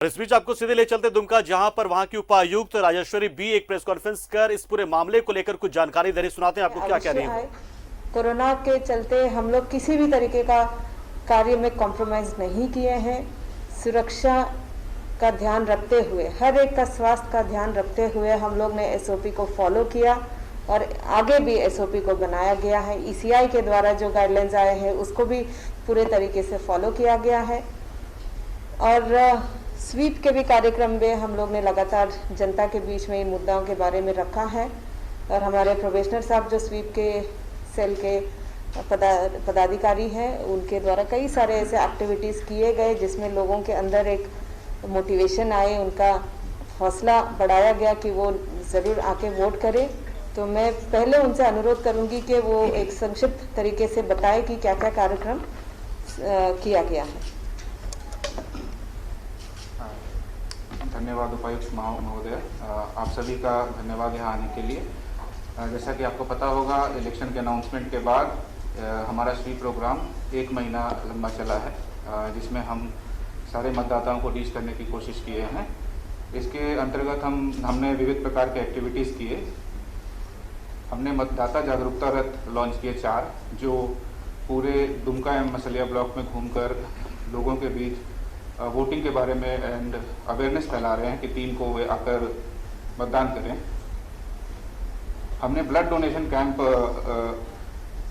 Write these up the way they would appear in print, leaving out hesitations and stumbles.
इस बीच आपको सीधे ले चलते दुमका, जहां पर वहां की उपायुक्त राजेश्वरी बी एक प्रेस कॉन्फ्रेंस कर इस पूरे मामले को लेकर कुछ जानकारी दे रही। सुनाते हैं आपको क्या क्या नहीं है। कोरोना के चलते हम लोग किसी भी तरीके का कार्य में कॉम्प्रोमाइज नहीं किए हैं। सुरक्षा का ध्यान रखते हुए, हर एक का स्वास्थ्य का ध्यान रखते हुए हम लोग ने एसओपी को फॉलो किया और आगे भी एसओपी को बनाया गया है। ईसीआई के द्वारा जो गाइडलाइंस आए हैं उसको भी पूरे तरीके से फॉलो किया गया है। और स्वीप के भी कार्यक्रम में हम लोग ने लगातार जनता के बीच में इन मुद्दाओं के बारे में रखा है और हमारे प्रोबेशनर साहब जो स्वीप के सेल के पदाधिकारी हैं उनके द्वारा कई सारे ऐसे एक्टिविटीज़ किए गए जिसमें लोगों के अंदर एक मोटिवेशन आए, उनका हौसला बढ़ाया गया कि वो ज़रूर आके वोट करें। तो मैं पहले उनसे अनुरोध करूंगी कि वो एक संक्षिप्त तरीके से बताएं कि क्या क्या कार्यक्रम किया गया है। धन्यवाद उपायुक्त महोदय, आप सभी का धन्यवाद यहाँ आने के लिए। जैसा कि आपको पता होगा, इलेक्शन के अनाउंसमेंट के बाद हमारा स्वीप प्रोग्राम 1 महीना लंबा चला है, जिसमें हम सारे मतदाताओं को रीच करने की कोशिश किए हैं। इसके अंतर्गत हमने विविध प्रकार के एक्टिविटीज़ किए। हमने मतदाता जागरूकता रथ लॉन्च किए 4, जो पूरे दुमका एवं मसलिया ब्लॉक में घूमकर लोगों के बीच वोटिंग के बारे में एंड अवेयरनेस फैला रहे हैं कि 3 को वे आकर मतदान करें। हमने ब्लड डोनेशन कैंप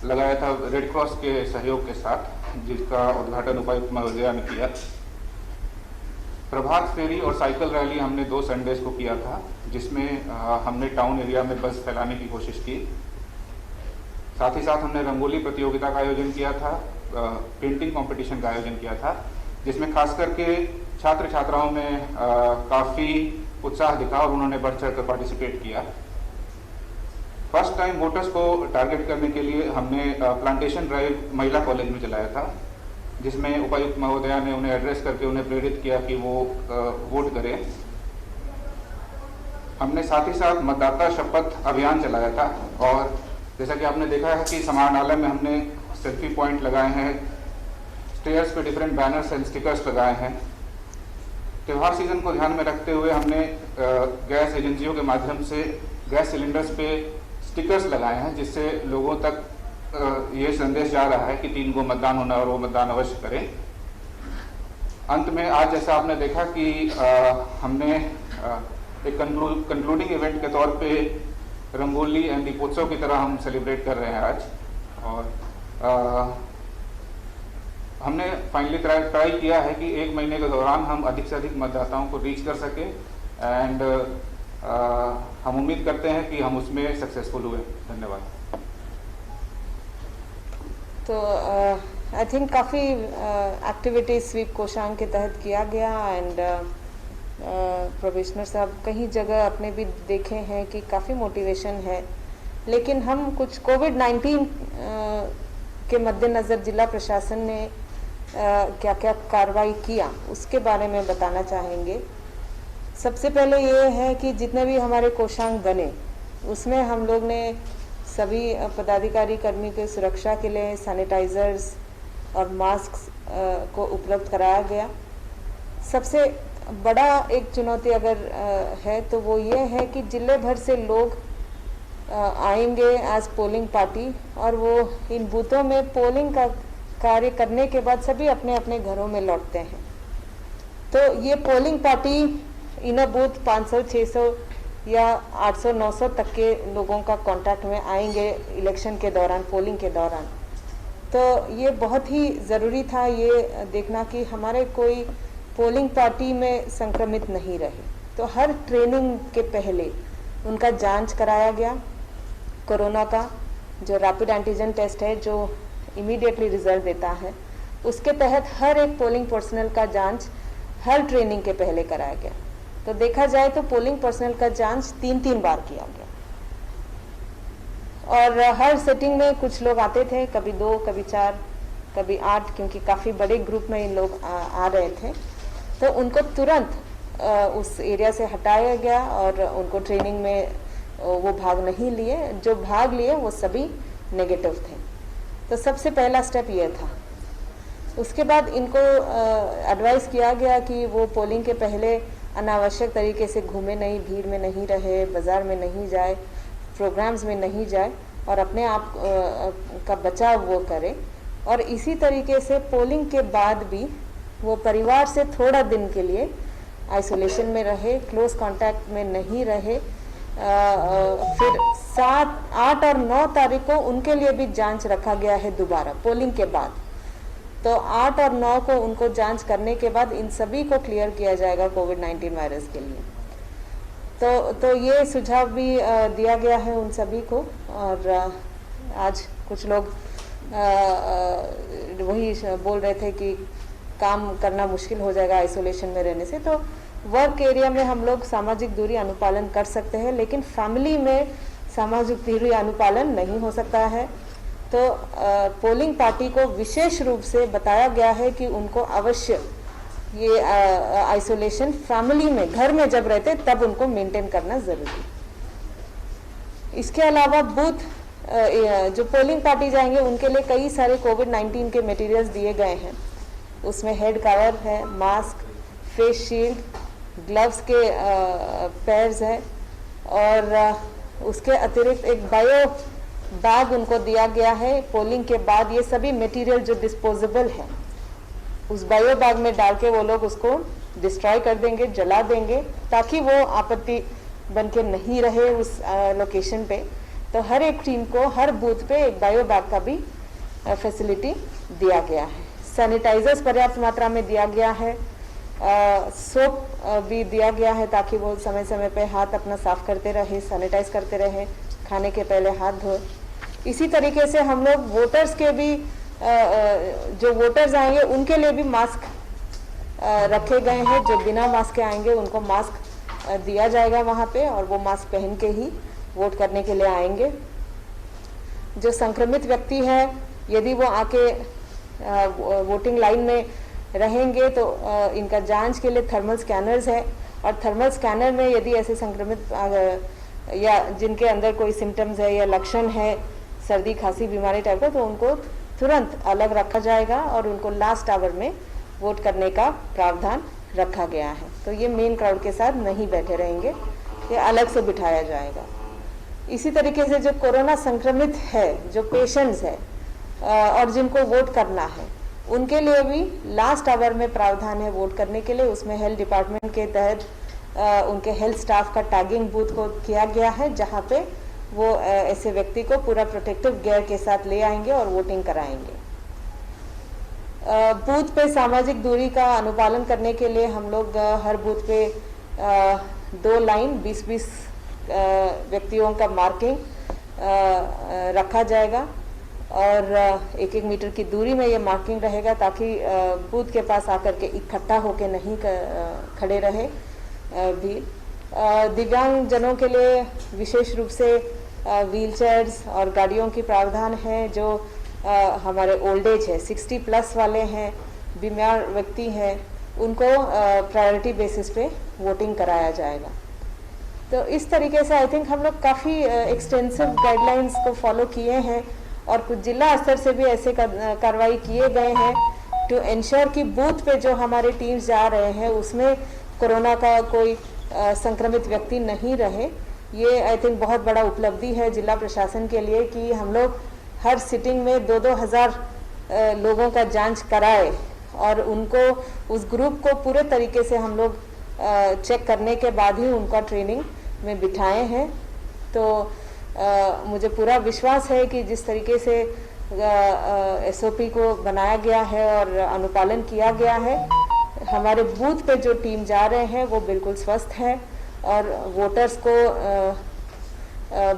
लगाया था रेड क्रॉस के सहयोग के साथ, जिसका उद्घाटन उपायुक्त महोदया ने किया। प्रभात फेरी और साइकिल रैली हमने 2 संडेज को किया था, जिसमें हमने टाउन एरिया में बस फैलाने की कोशिश की। साथ ही साथ हमने रंगोली प्रतियोगिता का आयोजन किया था, पेंटिंग कंपटीशन का आयोजन किया था, जिसमें खास करके छात्र छात्राओं में काफ़ी उत्साह दिखा और उन्होंने बढ़ चढ़ कर पार्टिसिपेट किया। फर्स्ट टाइम वोटर्स को टारगेट करने के लिए हमने प्लांटेशन ड्राइव महिला कॉलेज में चलाया था, जिसमें उपायुक्त महोदया ने उन्हें एड्रेस करके उन्हें प्रेरित किया कि वो वोट करें। हमने साथ ही साथ मतदाता शपथ अभियान चलाया था और जैसा कि आपने देखा है कि समाहरणालय में हमने सेल्फी पॉइंट लगाए हैं, स्टेयर्स पे डिफरेंट बैनर्स एंड स्टिकर्स लगाए हैं। त्यौहार सीजन को ध्यान में रखते हुए हमने गैस एजेंसियों के माध्यम से गैस सिलेंडर्स पे स्टिकर्स लगाए हैं, जिससे लोगों तक ये संदेश जा रहा है कि 3 को मतदान होना और वो मतदान अवश्य करें। अंत में आज जैसा आपने देखा कि हमने एक कंक्लूडिंग इवेंट के तौर पे रंगोली एंड दीपोत्सव की तरह हम सेलिब्रेट कर रहे हैं आज। और हमने फाइनली ट्राई किया है कि 1 महीने के दौरान हम अधिक से अधिक मतदाताओं को रीच कर सके एंड हम उम्मीद करते हैं कि हम उसमें सक्सेसफुल हुए। धन्यवाद। तो आई थिंक काफ़ी एक्टिविटीज स्वीप कोषांग के तहत किया गया एंड प्रोबेशनर साहब कहीं जगह अपने भी देखे हैं कि काफ़ी मोटिवेशन है। लेकिन हम कुछ कोविड-19 के मद्देनज़र जिला प्रशासन ने क्या क्या कार्रवाई किया उसके बारे में बताना चाहेंगे। सबसे पहले ये है कि जितने भी हमारे कोषांग बने उसमें हम लोग ने सभी पदाधिकारी कर्मी के सुरक्षा के लिए सैनिटाइजर्स और मास्क को उपलब्ध कराया गया। सबसे बड़ा एक चुनौती अगर है तो वो ये है कि जिले भर से लोग आएंगे एज पोलिंग पार्टी और वो इन बूथों में पोलिंग का कार्य करने के बाद सभी अपने अपने घरों में लौटते हैं। तो ये polling party in a booth 500, 600 या 800, 900 तक के लोगों का कांटेक्ट में आएंगे इलेक्शन के दौरान, पोलिंग के दौरान। तो ये बहुत ही ज़रूरी था ये देखना कि हमारे कोई पोलिंग पार्टी में संक्रमित नहीं रहे। तो हर ट्रेनिंग के पहले उनका जांच कराया गया कोरोना का, जो रैपिड एंटीजन टेस्ट है जो इमीडिएटली रिजल्ट देता है, उसके तहत हर एक पोलिंग पर्सनल का जांच हर ट्रेनिंग के पहले कराया गया। तो देखा जाए तो पोलिंग पर्सनल का जांच 3-3 बार किया गया और हर सेटिंग में कुछ लोग आते थे, कभी 2, कभी 4, कभी 8, क्योंकि काफ़ी बड़े ग्रुप में इन लोग आ रहे थे। तो उनको तुरंत उस एरिया से हटाया गया और उनको ट्रेनिंग में वो भाग नहीं लिए। जो भाग लिए वो सभी नेगेटिव थे। तो सबसे पहला स्टेप ये था। उसके बाद इनको एडवाइस किया गया कि वो पोलिंग के पहले अनावश्यक तरीके से घूमे नहीं, भीड़ में नहीं रहे, बाज़ार में नहीं जाए, प्रोग्राम्स में नहीं जाए और अपने आप का बचाव वो करे। और इसी तरीके से पोलिंग के बाद भी वो परिवार से थोड़ा दिन के लिए आइसोलेशन में रहे, क्लोज कांटेक्ट में नहीं रहे। फिर 7, 8 और 9 तारीख को उनके लिए भी जांच रखा गया है दोबारा पोलिंग के बाद। तो 8 और 9 को उनको जांच करने के बाद इन सभी को क्लियर किया जाएगा कोविड-19 वायरस के लिए। तो ये सुझाव भी दिया गया है उन सभी को। और आज कुछ लोग वही बोल रहे थे कि काम करना मुश्किल हो जाएगा आइसोलेशन में रहने से। तो वर्क एरिया में हम लोग सामाजिक दूरी अनुपालन कर सकते हैं, लेकिन फैमिली में सामाजिक दूरी अनुपालन नहीं हो सकता है। तो पोलिंग पार्टी को विशेष रूप से बताया गया है कि उनको अवश्य ये आइसोलेशन फैमिली में, घर में जब रहते तब उनको मेंटेन करना जरूरी। इसके अलावा बूथ जो पोलिंग पार्टी जाएंगे उनके लिए कई सारे कोविड-19 के मटेरियल्स दिए गए हैं। उसमें हेड कवर है, मास्क, फेस शील्ड, ग्लव्स के पेयर्स है और उसके अतिरिक्त एक बायो बैग उनको दिया गया है। पोलिंग के बाद ये सभी मटेरियल जो डिस्पोजेबल है उस बायो बैग में डाल के वो लोग उसको डिस्ट्रॉय कर देंगे, जला देंगे, ताकि वो आपत्ति बन के नहीं रहे उस लोकेशन पे। तो हर एक टीम को हर बूथ पे एक बायो बैग का भी फैसिलिटी दिया गया है। सैनिटाइजर्स पर्याप्त मात्रा में दिया गया है, सोप भी दिया गया है ताकि वो समय समय पे हाथ अपना साफ करते रहे, सैनिटाइज करते रहे, खाने के पहले हाथ धोए। इसी तरीके से हम लोग वोटर्स के भी जो वोटर्स आएंगे उनके लिए भी मास्क रखे गए हैं। जो बिना मास्क के आएंगे उनको मास्क दिया जाएगा वहाँ पे और वो मास्क पहन के ही वोट करने के लिए आएंगे। जो संक्रमित व्यक्ति है यदि वो आके वोटिंग लाइन में रहेंगे तो इनका जांच के लिए थर्मल स्कैनर्स है और थर्मल स्कैनर में यदि ऐसे संक्रमित या जिनके अंदर कोई सिम्टम्स है या लक्षण है सर्दी खांसी बीमारी टाइप का, तो उनको तुरंत अलग रखा जाएगा और उनको लास्ट आवर में वोट करने का प्रावधान रखा गया है। तो ये मेन क्राउड के साथ नहीं बैठे रहेंगे, ये अलग से बिठाया जाएगा। इसी तरीके से जो कोरोना संक्रमित है, जो पेशेंट्स है और जिनको वोट करना है उनके लिए भी लास्ट आवर में प्रावधान है वोट करने के लिए। उसमें हेल्थ डिपार्टमेंट के तहत उनके हेल्थ स्टाफ का टैगिंग बूथ को किया गया है, जहाँ पे वो ऐसे व्यक्ति को पूरा प्रोटेक्टिव गियर के साथ ले आएंगे और वोटिंग कराएंगे। बूथ पे सामाजिक दूरी का अनुपालन करने के लिए हम लोग हर बूथ पे 2 लाइन 20-20 व्यक्तियों का मार्किंग रखा जाएगा और 1-1 मीटर की दूरी में ये मार्किंग रहेगा ताकि बूथ के पास आकर के इकट्ठा होके नहीं खड़े रहे भी। दिव्यांग जनों के लिए विशेष रूप से व्हीलचेयर्स और गाड़ियों की प्रावधान है। जो हमारे ओल्ड एज है, 60+ वाले हैं, बीमार व्यक्ति हैं, उनको प्रायोरिटी बेसिस पे वोटिंग कराया जाएगा। तो इस तरीके से आई थिंक हम लोग काफ़ी एक्सटेंसिव गाइडलाइंस को फॉलो किए हैं और कुछ जिला स्तर से भी ऐसे कार्रवाई किए गए हैं टू एंश्योर कि बूथ पे जो हमारे टीम्स जा रहे हैं उसमें कोरोना का कोई संक्रमित व्यक्ति नहीं रहे। ये आई थिंक बहुत बड़ा उपलब्धि है जिला प्रशासन के लिए कि हम लोग हर सिटिंग में 2-2 हज़ार लोगों का जांच कराए और उनको उस ग्रुप को पूरे तरीके से हम लोग चेक करने के बाद ही उनका ट्रेनिंग में बिठाए हैं। तो मुझे पूरा विश्वास है कि जिस तरीके से SOP को बनाया गया है और अनुपालन किया गया है, हमारे बूथ पे जो टीम जा रहे हैं वो बिल्कुल स्वस्थ है और वोटर्स को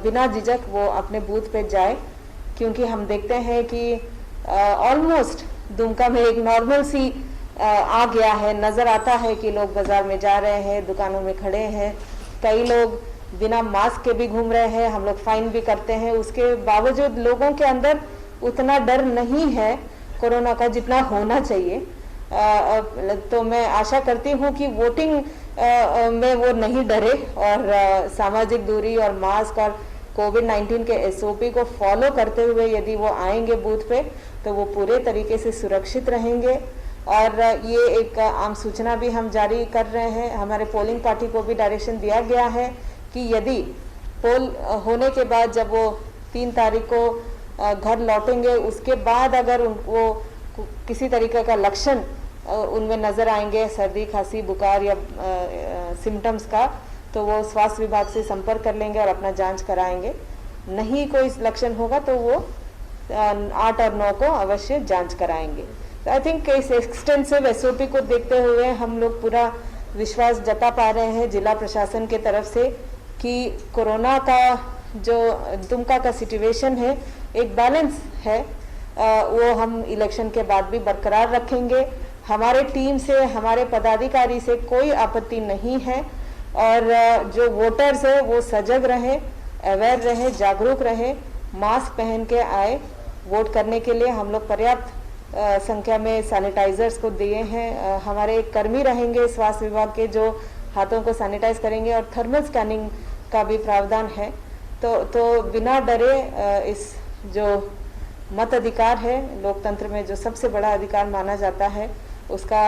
बिना झिझक वो अपने बूथ पे जाए, क्योंकि हम देखते हैं कि ऑलमोस्ट दुमका में एक नॉर्मल सी आ गया है। नज़र आता है कि लोग बाज़ार में जा रहे हैं, दुकानों में खड़े हैं, कई लोग बिना मास्क के भी घूम रहे हैं, हम लोग फाइन भी करते हैं। उसके बावजूद लोगों के अंदर उतना डर नहीं है कोरोना का जितना होना चाहिए। तो मैं आशा करती हूँ कि वोटिंग में वो नहीं डरे और सामाजिक दूरी और मास्क और कोविड-19 के एसओपी को फॉलो करते हुए यदि वो आएंगे बूथ पे तो वो पूरे तरीके से सुरक्षित रहेंगे। और ये एक आम सूचना भी हम जारी कर रहे हैं, हमारे पोलिंग पार्टी को भी डायरेक्शन दिया गया है कि यदि पोल होने के बाद जब वो 3 तारीख को घर लौटेंगे, उसके बाद अगर उनको किसी तरीके का लक्षण उनमें नज़र आएंगे, सर्दी खांसी बुखार या सिम्टम्स का, तो वो स्वास्थ्य विभाग से संपर्क कर लेंगे और अपना जांच कराएंगे। नहीं कोई लक्षण होगा तो वो 8 और 9 को अवश्य जांच कराएंगे। आई थिंक इस एक्सटेंसिव एसओपी को देखते हुए हम लोग पूरा विश्वास जता पा रहे हैं जिला प्रशासन के तरफ से कि कोरोना का जो दुमका का सिचुएशन है एक बैलेंस है, वो हम इलेक्शन के बाद भी बरकरार रखेंगे। हमारे टीम से, हमारे पदाधिकारी से कोई आपत्ति नहीं है और जो वोटर्स है वो सजग रहे, अवेयर रहे, जागरूक रहे, मास्क पहन के आए वोट करने के लिए। हम लोग पर्याप्त संख्या में सैनिटाइजर्स को दिए हैं, हमारे कर्मी रहेंगे स्वास्थ्य विभाग के जो हाथों को सैनिटाइज करेंगे और थर्मल स्कैनिंग का भी प्रावधान है। तो बिना डरे इस जो मत अधिकार है लोकतंत्र में जो सबसे बड़ा अधिकार माना जाता है उसका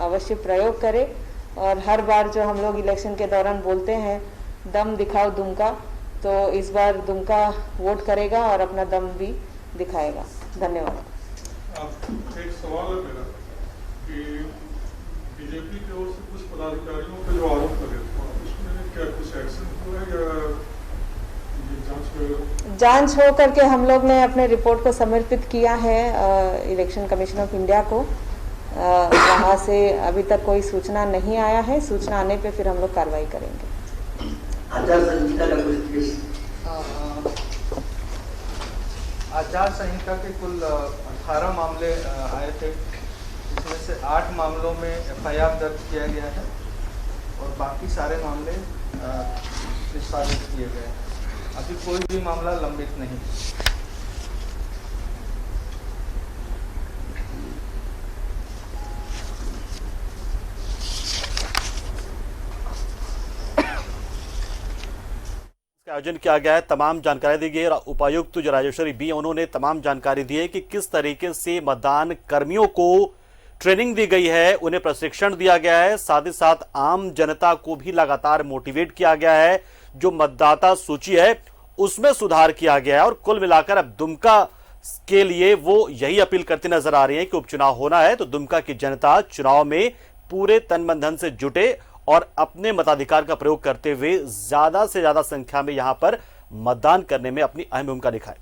अवश्य प्रयोग करें। और हर बार जो हम लोग इलेक्शन के दौरान बोलते हैं दम दिखाओ दुमका, तो इस बार दुमका वोट करेगा और अपना दम भी दिखाएगा। धन्यवाद। एक सवाल है मेरा कि बीजेपी की ओर से कुछ पदाधिकारियों पे जो आरोप लगे उसमें क्या कुछ एक्शन हुआ है या जांच हो करके हम लोग ने अपने रिपोर्ट को समर्पित किया है इलेक्शन कमीशन ऑफ इंडिया को। वहाँ से अभी तक कोई सूचना नहीं आया है, सूचना आने पे फिर हम लोग कार्रवाई करेंगे। आचार संहिता के कुल 18 मामले आए थे, जिसमें से 8 मामलों में एफआईआर दर्ज किया गया है और बाकी सारे मामले निष्पादित किए गए हैं। अभी कोई भी मामला लंबित नहीं। आयोजन किया गया है, तमाम जानकारी दी गई है। उपायुक्त जो राजेश्वरी बी उन्होंने तमाम जानकारी दी है कि किस तरीके से मतदान कर्मियों को ट्रेनिंग दी गई है, उन्हें प्रशिक्षण दिया गया है, साथ ही साथ आम जनता को भी लगातार मोटिवेट किया गया है। जो मतदाता सूची है उसमें सुधार किया गया है और कुल मिलाकर अब दुमका के लिए वो यही अपील करती नजर आ रही है कि उपचुनाव होना है तो दुमका की जनता चुनाव में पूरे तन मन धन से जुटे और अपने मताधिकार का प्रयोग करते हुए ज्यादा से ज्यादा संख्या में यहां पर मतदान करने में अपनी अहम भूमिका निभाए।